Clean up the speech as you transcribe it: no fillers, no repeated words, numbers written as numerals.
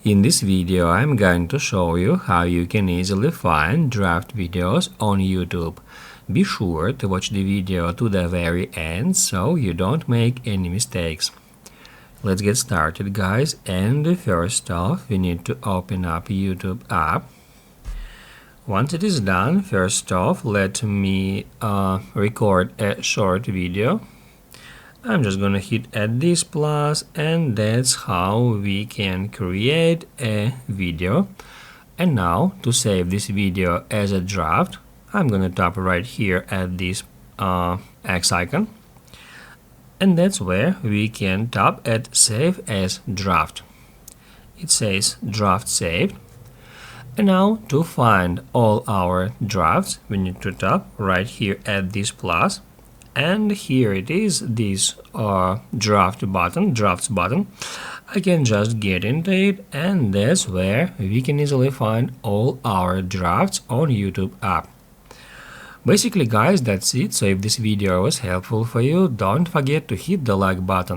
In this video, I'm going to show you how you can easily find draft videos on YouTube. Be sure to watch the video to the very end so you don't make any mistakes. Let's get started, guys, and first off, we need to open up YouTube app. Once it is done, first off, let me record a short video. I'm just gonna hit add this plus, and that's how we can create a video. And now to save this video as a draft, I'm gonna tap right here at this X icon, and that's where we can tap at save as draft. It says draft saved. And now to find all our drafts, we need to tap right here at this plus. And here it is, this drafts button. I can just get into it, and that's where we can easily find all our drafts on YouTube app. Basically, guys, that's it. So if this video was helpful for you, don't forget to hit the like button.